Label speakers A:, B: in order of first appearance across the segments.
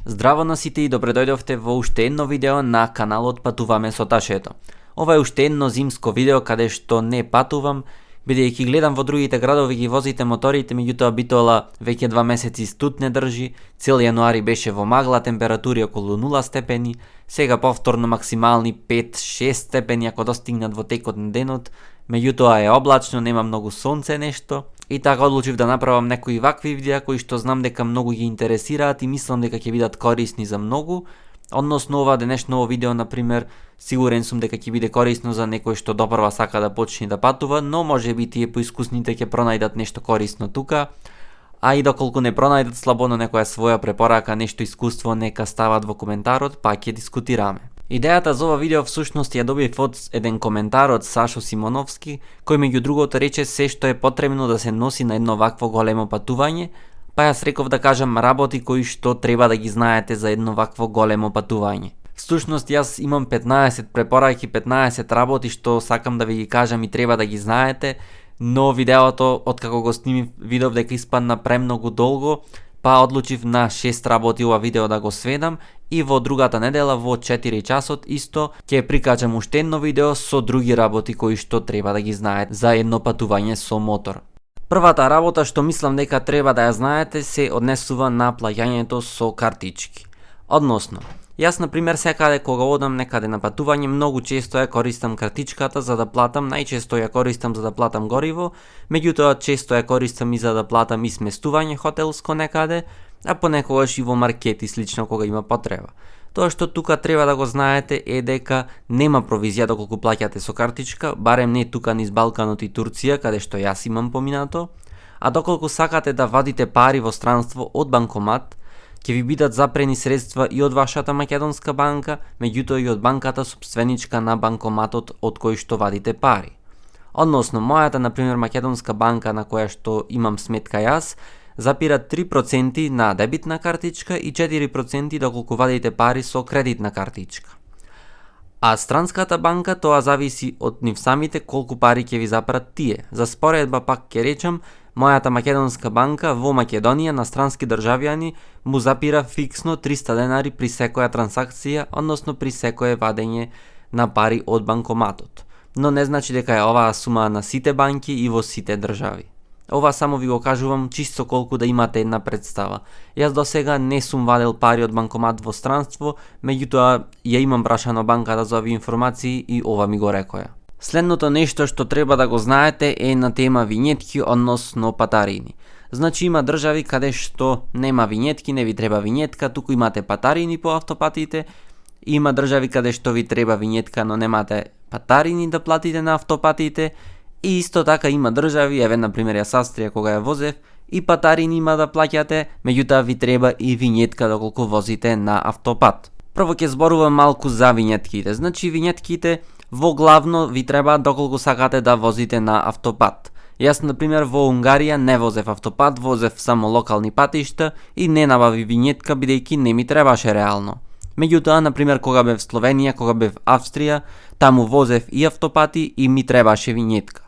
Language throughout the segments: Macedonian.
A: Здраво на сите и добре дојдовте во уште едно видео на каналот Патуваме со Ташето. Ова е уште едно зимско видео каде што не патувам, бидејќи гледам во другите градови ги возите моторите, меѓутоа Битола веќе 2 месеци студ не држи, цел јануари беше во магла, температури околу 0 степени, сега повторно максимални 5-6 степени ако достигнат во текот на денот, меѓутоа е облачно, нема многу сонце нешто. И така одлучив да направам некои вакви видеа кои што знам дека многу ги интересираат и мислам дека ќе бидат корисни за многу. Односно ова денешно видео, например, сигурен сум дека ќе биде корисно за некој што допрва сака да почне да патува, но може би тие поискусните ќе пронајдат нешто корисно тука. А и доколку не пронајдат слободно некоја своја препорака, нешто искуство, нека стават во коментарот, па ќе дискутираме. Идејата за ова видео всушност ја добив од еден коментар од Сашо Симоновски, кој меѓу другото рече се што е потребно да се носи на едно вакво големо патување, па јас реков да кажам работи кои што треба да ги знаете за едно вакво големо патување. Всушност јас имам 15 препораки, 15 работи што сакам да ви ги кажам и треба да ги знаете, но видеото откако го снимив видов дека испадна премногу долго, па одлучив на 6 работи ова видео да го сведам и во другата недела во 4 часот исто ќе прикачам уште едно видео со други работи кои што треба да ги знаете за едно патување со мотор. Првата работа што мислам дека треба да ја знаете се однесува на плаќањето со картички. Односно, јас например секаде кога одам некаде на патување многу често ја користам картичката за да платам, најчесто ја користам за да платам гориво, меѓутоа често ја користам и за да платам и сместување хотелско некаде, а понекогаш и во маркет и слично кога има потреба. Тоа што тука треба да го знаете е дека нема провизија доколку плаќате со картичка, барем не тука низ Балканот и Турција, каде што јас имам поминато, а доколку сакате да вадите пари во странство од банкомат, ќе ви бидат запрени средства и од вашата македонска банка, меѓутоа и од банката сопственичка на банкоматот од кој што вадите пари. Односно, мојата, например, македонска банка на која што имам сметка јас, запира 3% на дебитна картичка и 4% доколку вадите пари со кредитна картичка. А странската банка тоа зависи од нив самите колку пари ќе ви запрат тие. За споредба пак ќе речам, мојата македонска банка во Македонија на странски државјани му запира фиксно 300 денари при секоја трансакција, односно при секое вадење на пари од банкоматот. Но не значи дека е оваа сума на сите банки и во сите држави. Ова само ви го кажувам чисто колку да имате една представа. Јас до сега не сум вадел пари од банкомат во странство, меѓутоа ја имам прашано банката за овие информации и ова ми го рекоја. Следното нешто што треба да го знаете е на тема винетки, односно патарини. Значи има држави каде што нема винетки, не ви треба винетка, туку имате патарини по автопатите. Има држави каде што ви треба винетка, но немате патарини да платите на автопатите. И исто така има држави, еве например јас Австрија кога ја возев, и патарини има да плаќате, меѓутоа ви треба и винетка доколку возите на автопат. Прво ќе зборувам малку за винетките. Значи винетките во главно ви треба доколку сакате да возите на автопат. Јас например во Унгарија не возев автопат, возев само локални патишта и не набави винетка бидејќи не ми требаше реално. Меѓутоа, например, кога бев в Словенија, кога бев в Австрија, таму возев и автопати и ми требаше винетка.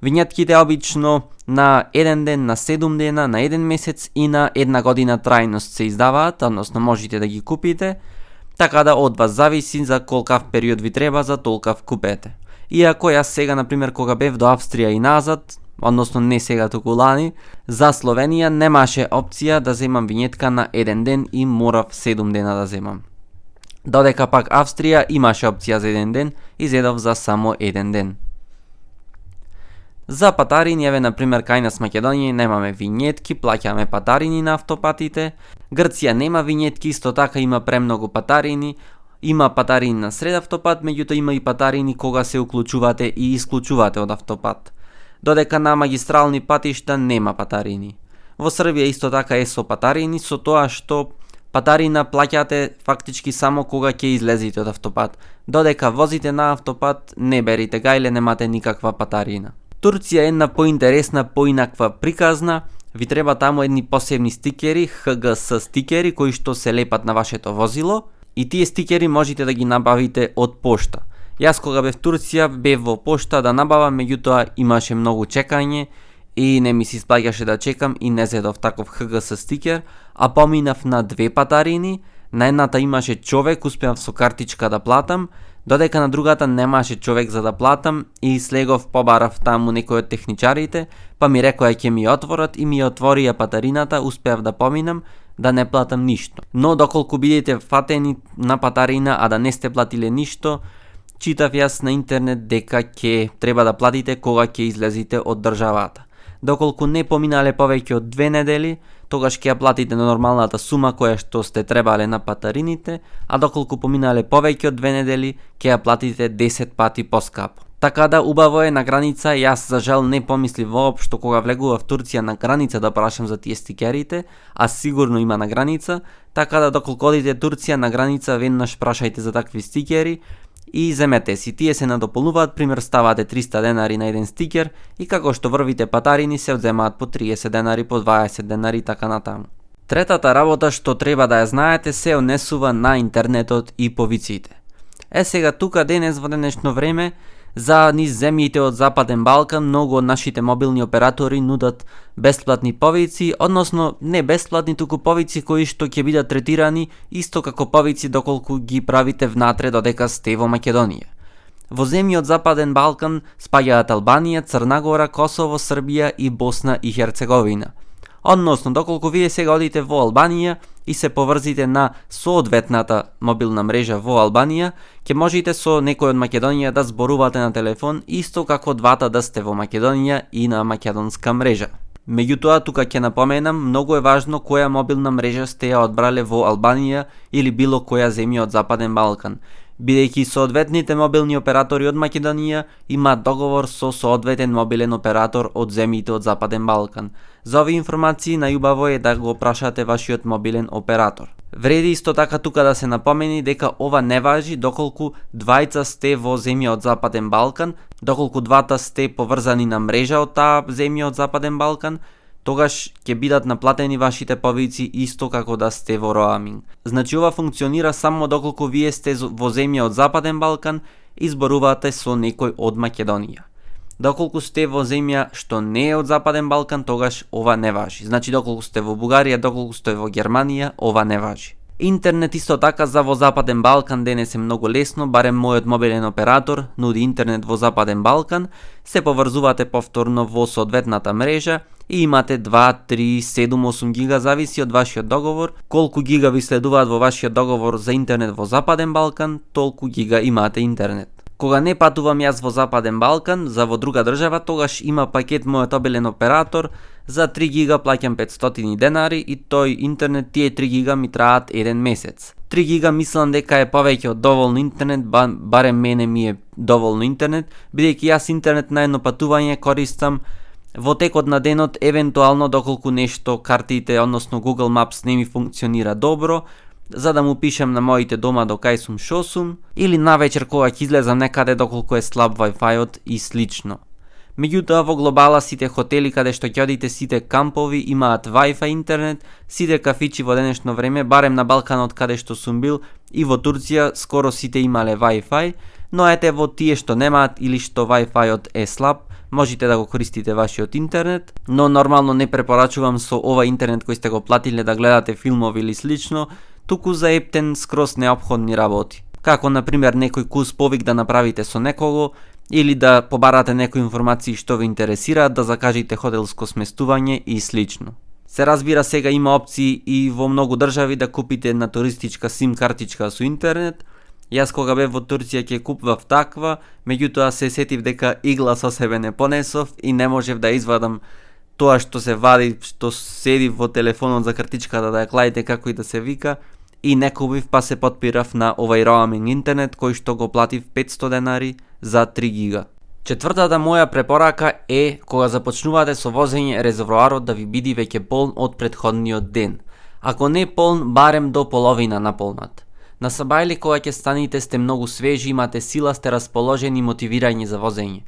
A: Винетките обично на 1 ден, на 7 дена, на 1 месец и на 1 година трајност се издаваат, односно можете да ги купите, така да од вас зависи за колкав период ви треба, за толкав купете. Иако јас сега, например, кога бев до Австрија и назад, односно не сега туку лани, за Словенија немаше опција да земам винетка на 1 ден и морав 7 дена да земам. Додека пак Австрија имаше опција за 1 ден и зедов за само 1 ден. За патарини, еве например кај нас Македонија немаме винетки, плаќаме патарини на автопатите. Грција нема винетки, исто така има премногу патарини. Има патарини на сред автопат, меѓутоа има и патарини кога се уклучувате и исклучувате од автопат. Додека на магистрални патишта нема патарини. Во Србија исто така е со патарини, со тоа што патарина плаќате фактички само кога ќе излезете од автопат. Додека возите на автопат, не берите гајле, немате никаква патарина. Турција е една поинтересна, поинаква приказна, ви треба таму едни посебни стикери, ХГС стикери, кои што се лепат на вашето возило и тие стикери можете да ги набавите од пошта. Јас кога бев в Турција, бев во пошта да набавам, меѓутоа имаше многу чекање и не ми се исплаќаше да чекам и не зедов таков ХГС стикер, а поминав на 2 патарини, На едната имаше човек, успеав со картичка да платам, додека на другата немаше човек за да платам и слегов побарав таму некој од техничарите, па ми рекоа ќе ми отворат и ми отворија патарината, успеав да поминам, да не платам ништо. Но доколку бидете фатени на патарина, а да не сте платиле ништо, читав јас на интернет дека ќе треба да платите кога ќе излезите од државата. Доколку не поминале повеќе од 2 недели, тогаш ќе ја платите на нормалната сума која што сте требале на патарините, а доколку поминале повеќе од 2 недели, ќе ја платите 10 пати поскапо. Така да убаво е на граница, јас за жал не помислив воопшто кога влегував в Турција на граница да прашам за тие стикерите, а сигурно има на граница, така да доколку одите Турција на граница веднаш прашајте за такви стикери и земете си. Тие се надополнуваат, пример ставате 300 денари на еден стикер и како што врвите патарини се одземаат по 30 денари, по 20 денари и така натаму. Третата работа што треба да ја знаете се однесува на интернетот и повиците. Сега тука денес во денешно време за низ земјите од Западен Балкан многу од нашите мобилни оператори нудат бесплатни повици, односно не бесплатни, туку повици кои што ќе бидат третирани исто како повици доколку ги правите внатре додека сте во Македонија. Во земји од Западен Балкан спаѓаат Албанија, Црна Гора, Косово, Србија и Босна и Херцеговина. Односно, доколку вие сега одите во Албанија и се поврзите на соодветната мобилна мрежа во Албанија, ќе можете со некој од Македонија да зборувате на телефон, исто како двата да сте во Македонија и на македонска мрежа. Меѓутоа, тука ќе напоменам, многу е важно која мобилна мрежа сте ја одбрале во Албанија или било која земја од Западен Балкан, бидејќи соодветните мобилни оператори од Македонија имаат договор со соодветен мобилен оператор од земјите од Западен Балкан. За овие информации најубаво е да го прашате вашиот мобилен оператор. Вреди исто така тука да се напомени дека ова не важи доколку двајца сте во земја од Западен Балкан, доколку двата сте поврзани на мрежа од таа земја од Западен Балкан, тогаш ќе бидат наплатени вашите повици исто како да сте во роаминг. Значи ова функционира само доколку вие сте во земја од Западен Балкан и зборувате со некој од Македонија. Доколку сте во земја што не е од Западен Балкан, тогаш ова не важи. Значи доколку сте во Бугарија, доколку сте во Германија, ова не важи. Интернет исто така за во Западен Балкан денес е многу лесно, барем мојот мобилен оператор нуди интернет во Западен Балкан, се поврзувате повторно во соодветната мрежа и имате 2, 3, 7, 8 гига, зависи од вашиот договор. Колку гига ви следуваат во вашиот договор за интернет во Западен Балкан, толку гига имате интернет. Кога не патувам јас во Западен Балкан, за во друга држава, тогаш има пакет мојот мобилен оператор, за 3 гига плаќам 500 денари и тој интернет, тие 3 гига ми траат 1 месец. 3 гига мислам дека е повеќе од доволно интернет, барем мене ми е доволно интернет, бидејќи јас интернет на едно патување користам во текот на денот, евентуално доколку нешто картите, односно Google Maps не ми функционира добро, за да му пишем на моите дома до кај сум шо сум, или навечер кога ќе излезам некаде доколку е слаб Wi-Fi-от и слично. Меѓутоа во глобала сите хотели каде што ќе одите, сите кампови имаат Wi-Fi интернет, сите кафичи во денешно време, барем на Балканот каде што сум бил и во Турција скоро сите имале Wi-Fi, но ете во тие што немаат или што Wi-Fi-от е слаб, можете да го користите вашиот интернет, но нормално не препорачувам со ова интернет кој сте го платиле да гледате филмови или слично, туку за ептен скроз неопходни работи. Како на пример некој кус повик да направите со некого или да побарате некои информации што ве интересираат, да закажите хотелско сместување и слично. Се разбира, сега има опции и во многу држави да купите на туристичка сим картичка со интернет. Јас кога бев во Турција ќе купвав таква, меѓутоа се сетив дека игла со себе не понесов и не можев да извадам тоа што се вади, што седи во телефонот за картичката да ја клаите како и да се вика, и не купив, па се потпирав на овај роаминг интернет кој што го платив 500 денари за 3 гига. Четвртата моја препорака е кога започнувате со возење, резервоарот да ви биде веќе полн од претходниот ден. Ако не полн, барем до половина наполнат. На сабајли кога ќе станите сте многу свежи, имате сила, сте расположени и мотивирање за возење.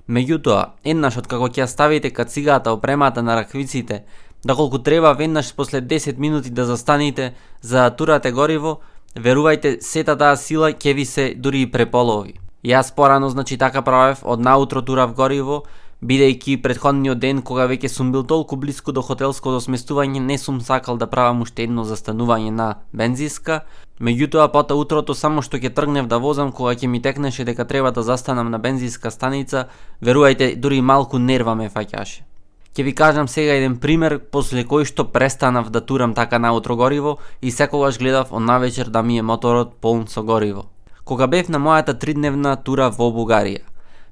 A: Меѓутоа, еднаш од како ќе ставите кацигата, опремата на раквиците, доколку треба веднаш после 10 минути да застанете за да турате гориво, верувајте, сета таа сила ќе ви се дури и преполови. Јас порано, значи така правев, од наутро турав гориво, Бидејќи претходниот ден кога веќе сум бил толку блиску до хотелското сместување, не сум сакал да правам уште едно застанување на бензиска. Меѓутоа пота утрото само што ќе тргнев да возам, кога ќе ми текнеше дека треба да застанам на бензинска станица, верувајте, дури малку нерва ме фаќаше. Ќе ви кажам сега еден пример после кој што престанав да турам така наутро гориво и секогаш гледав оннавечер да ми е моторот полн со гориво. Кога бев на мојата 3-дневна тура во Бугарија,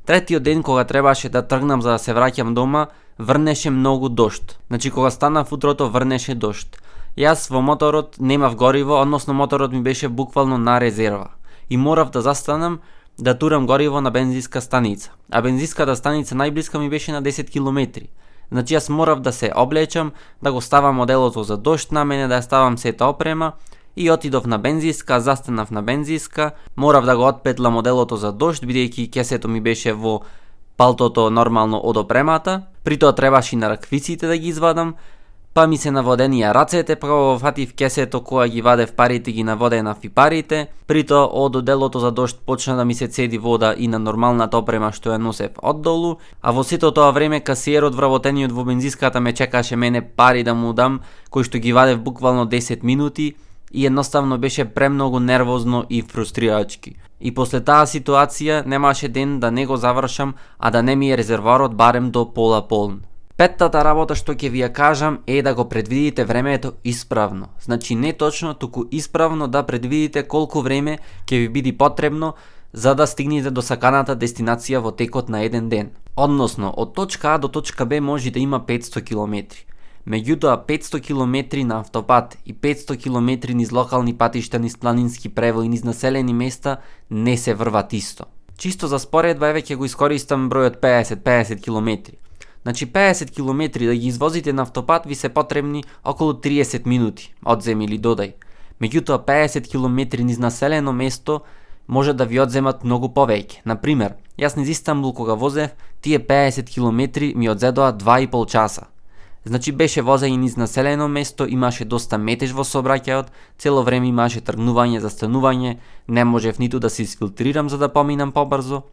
A: третиот ден кога требаше да тргнам за да се враќам дома, врнеше многу дожд. Значи кога станав утрото врнеше дожд. Јас во моторот немав гориво, односно моторот ми беше буквално на резерва. И морав да застанам да турам гориво на бензинска станица. А бензинската станица најблиска ми беше на 10 километри. Значи јас морав да се облечам, да го ставам оделото за дожд на мене, да ја ставам сета опрема и отидов на бензинска, застанав на бензинска, морав да го отпетлам оделото за дожд, бидејќи кесето ми беше во палтото нормално од опремата, при тоа требаше и на раквиците да ги извадам, па ми се наводенија рацете, право фатив кесето кога ги вадев парите, ги наводенав и парите, при тоа од оделото за дожд почна да ми се цеди вода и на нормалната опрема што ја носев оддолу, а во сето тоа време касиерот вработениот во бензинската ме чекаше мене пари да му дам, кои што ги вадев буквално 10 минути, и едноставно беше премногу нервозно и фрустрирачки. И после таа ситуација немаше ден да не го завршам, а да не ми е резервоарот барем до пола полн. Петтата работа што ќе ви ја кажам е да го предвидите времето исправно. Значи не точно, туку исправно да предвидите колку време ќе ви биде потребно за да стигнете до саканата дестинација во текот на еден ден. Односно, од точка А до точка Б може да има 500 км. Меѓутоа 500 км на автопат и 500 км низ локални патишта, низ планински превои, низ населени места не се врват исто. Чисто за споредба еве ќе го искористам бројот 50 км. Значи 50 км да ги извозите на автопат ви се потребни околу 30 минути, одзем или додај. Меѓутоа 50 км низ населено место може да ви одземат многу повеќе. Например, јас низ Истанбул кога возев, тие 50 км ми одзедоа 2,5 часа. Значи беше возење низ населено место, имаше доста метеж во сообраќајот, цело време имаше тргнување, застанување, не можев ниту да се изфилтрирам за да поминам побрзо.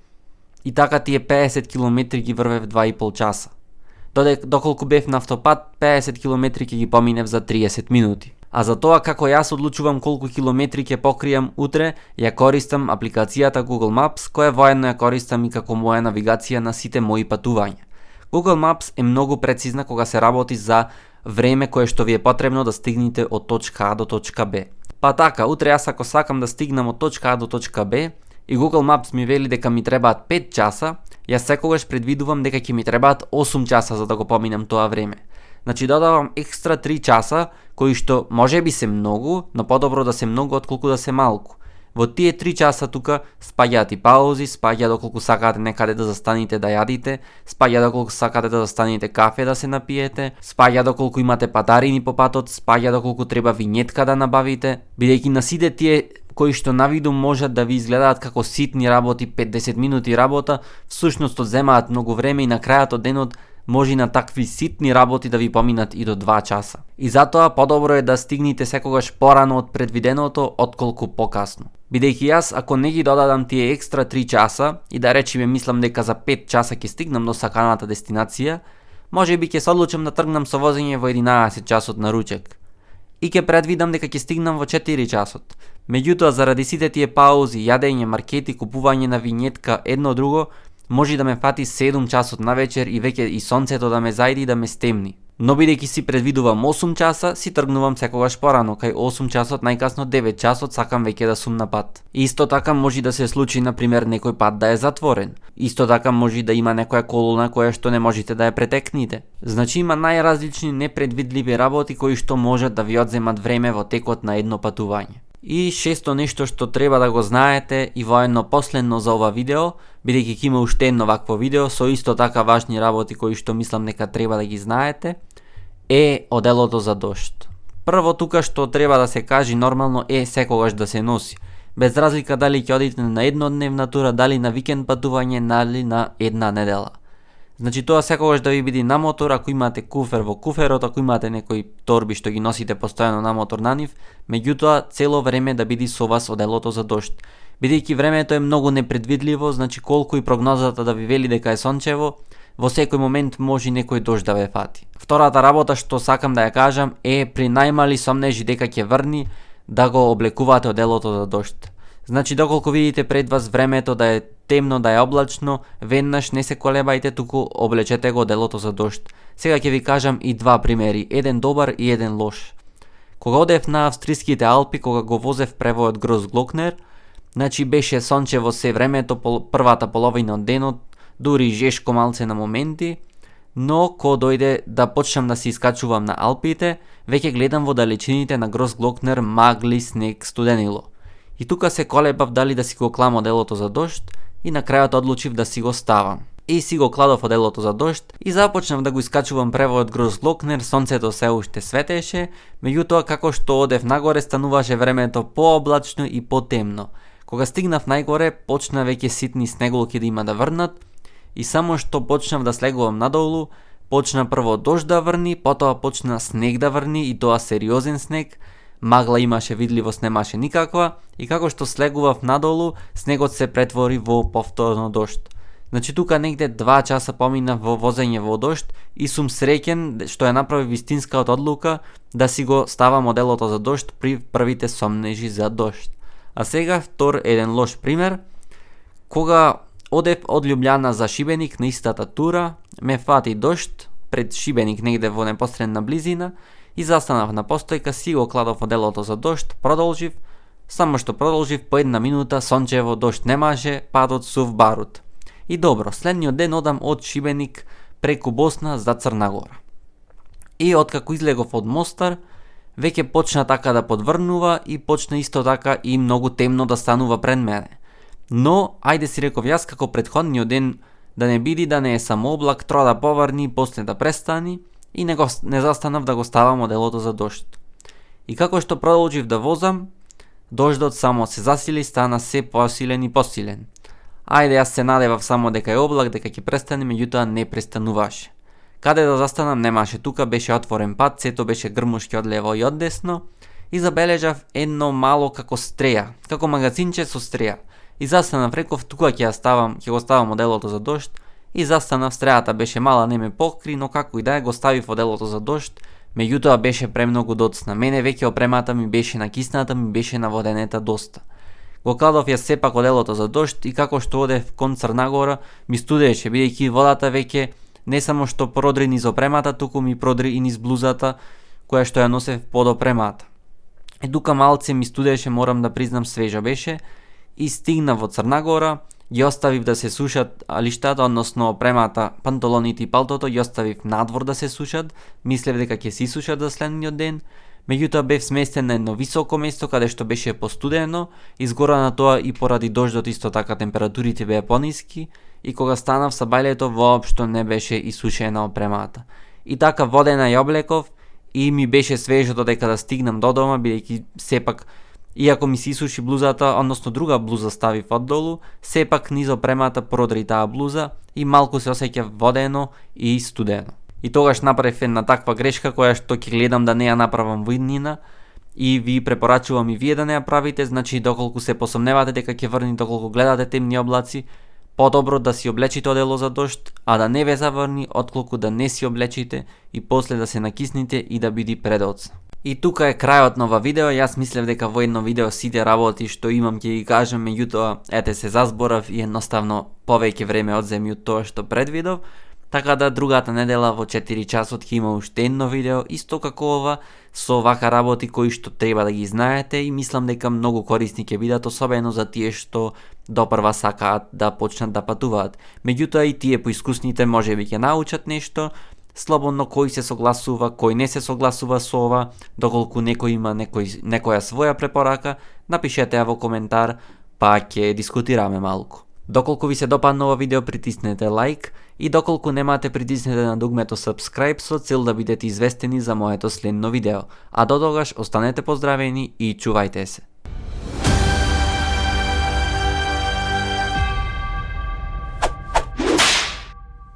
A: И така тие 50 км ги врвев 2,5 часа. Доколку бев на автопат, 50 км ќе ги поминев за 30 минути. А за тоа како јас одлучувам колку километри ќе покријам утре, ја користам апликацијата Google Maps, која воедно ја користам и како моја навигација на сите мои патувања. Google Maps е многу прецизна кога се работи за време кое што ви е потребно да стигнете од точка А до точка Б. Па така, утре јас ако сакам да стигнам од точка А до точка Б и Google Maps ми вели дека ми требаат 5 часа, јас секогаш предвидувам дека ќе ми требаат 8 часа за да го поминам тоа време. Значи додавам екстра 3 часа, кои што може би се многу, но подобро да се многу отколку да се малку. Во тие 3 часа тука спаѓаат и паузи, спаѓа доколку сакате некаде да застанете да јадите, спаѓа доколку сакате да застанете кафе да се напиете, спаѓа доколку имате патарини по патот, спаѓа доколку треба винетка да набавите, бидејќи на сите тие кои што навиду можат да ви изгледаат како ситни работи, 50 минути работа, всушност одземаат многу време и на крајот од денот може на такви ситни работи да ви поминат и до 2 часа. И затоа подобро е да стигнете секогаш порано од предвиденото отколку покасно. Бидејќи јас ако не ги додадам тие екстра 3 часа и да речеме мислам дека за 5 часа ќе стигнам до саканата дестинација, може би ќе се одлучам да тргнам со возење во 11 часот на ручек. И ќе предвидам дека ќе стигнам во 4 часот. Меѓутоа заради сите тие паузи, јадење, маркети, купување на винетка, едно друго, може да ме фати 7 часот на вечер и веќе и сонцето да ме зајди и да ме стемни. Но бидејќи си предвидувам 8 часа, си тргнувам секогаш порано, кај 8 часот, најкасно 9 часот сакам веќе да сум на пат. Исто така може да се случи, например, некој пат да е затворен. Исто така може да има некоја колона која што не можете да ја претекните. Значи има најразлични непредвидливи работи кои што можат да ви одземат време во текот на едно патување. И шесто нешто што треба да го знаете и воедно последно за ова видео, бидејќи ќе има уште едно вакво видео со исто така важни работи кои што мислам дека треба да ги знаете, е оделото за дожд. Прво тука што треба да се кажи нормално е секогаш да се носи. Без разлика дали ќе одите на еднодневна тура, дали на викенд патување, дали на една недела. Значи тоа секогаш да ви биде на мотор, ако имате куфер во куферот, ако имате некои торби што ги носите постојано на мотор на нив, меѓутоа цело време да биде со вас оделото за дожд. Бидејќи времето е многу непредвидливо, значи колку и прогнозата да ви вели дека е сончево, во секој момент може некој дожд да ве фати. Втората работа што сакам да ја кажам е при најмали сомнежи дека ќе врни да го облекувате оделото за дожд. Значи доколку видите пред вас времето да е темно, да е облачно, веднаш не се колебајте, туку облечете го оделото за дожд. Сега ќе ви кажам и два примери, еден добар и еден лош. Кога одев на австриските Алпи, кога го возев превојот Гросглокнер, значи беше сончево се времето, првата половина од денот, дури жешко малце на моменти, но кога дојде да почнам да се искачувам на Алпите, веќе гледам во далечините на Гросглокнер магли, снег, студенило. И тука се колебав дали да си го клам оделото за дожд и на крајот одлучив да си го ставам. И си го кладов оделото за дожд и започнав да го искачувам превојот Гросглокнер, сонцето се уште светеше, меѓутоа како што одев нагоре стануваше времето пооблачно и потемно. Кога стигнав најгоре, почна веќе ситни снеголки да има да врнат и само што почнав да слегувам надолу, почна прво дожд да врни, потоа почна снег да врни и тоа сериозен снег, магла имаше, видливост немаше никаква и како што слегував надолу, снегот се претвори во повторно дожд. Значи тука негде 2 часа поминав во возење во дожд и сум среќен што ја направив вистинската одлука да си го ставам оделото за дожд при првите сомнежи за дожд. А сега еден лош пример. Кога одев од Љубљана за Шибеник на истата тура, ме фати дожд пред Шибеник негде во непосредна близина и застанав на постојка, си го кладов оделото за дожд, продолжив, само што продолжив по една минута, сончево, дожд немаше, падот сув барут. И добро, следниот ден одам од Шибеник преку Босна за Црна Гора. И откако излегов од Мостар, веќе почна така да подврнува и почна исто така и многу темно да станува пред мене. Но, ајде си реков јас како претходниот ден да не биди да не е само облак, троа да поврни, после да престани и не застанав да го ставам оделото за дожд. И како што продолжив да возам, дождот само се засили, стана се посилен и посилен. Ајде, јас се надевав само дека е облак, дека ќе престане, меѓутоа не престануваше. Каде да застанам немаше, тука беше отворен пат, сето беше грмушки од лево и од десно и забележав едно мало како стреја, како магазинче со стреја. И застанав, реков тука ќе го ставам оделото за дожд и застанав, стрејата беше мала, не ме покри, но како и да е, го ставив оделото за дожд, меѓутоа беше премногу доцна. Мене веќе опремата ми беше накисната, ми беше наводенета доста. Го кладов ја сепак оделото за дожд и како што одев кон Црна Гора, ми студеше, бидејќи водата веќе не само што продри низ опремата, туку ми продри и низ блузата која што ја носев под опремата. И тука малце ми студеше, морам да признам, свежа беше и стигнав во Црна Гора, ги оставив да се сушат алиштата, односно опремата, панталоните и палтото, ги оставив надвор да се сушат, мислев дека ќе се сушат за следниот ден, меѓутоа бев сместен на едно високо место каде што беше постудено, изгора на тоа и поради дождот исто така температурите беа пониски и кога станав са бајлето воопшто не беше исушена опремата. И така водена ја облеков и ми беше свежо додека да стигнам до дома, бидејќи сепак иако ми се исуши блузата, односно друга блуза ставив оддолу, сепак низ опремата продри таа блуза и малку се осеќав водено и студено. И тогаш направив една таква грешка која што ќе гледам да не ја направам во иднина и ви препорачувам и вие да не ја правите, значи доколку се посомневате дека ќе врни, доколку гледате темни облаци, подобро да си облечите одело за дожд, а да не ве заврни, отколку да не си облечите и после да се накисните и да биде предоцна. И тука е крајот на ова видео. Јас мислев дека во едно видео сите работи што имам ќе ги кажам, меѓутоа ете се заборав и едноставно повеќе време одземи од тоа што предвидов. Така да другата недела во 4 часот ќе има уште едно видео, исто како ова, со вака работи кои што треба да ги знаете и мислам дека многу корисни ќе бидат, особено за тие што допрва сакаат да почнат да патуваат. Меѓутоа и тие поискусните можеби ќе научат нешто, слободно кој се согласува, кој не се согласува со ова, доколку некој има некоја своја препорака, напишете ја во коментар, па ќе дискутираме малку. Доколку ви се допадна ова видео, притиснете лайк и доколку немате, притиснете на дугмето subscribe со цел да бидете известени за моето следно видео. А до тогаш останете поздравени и чувајте се.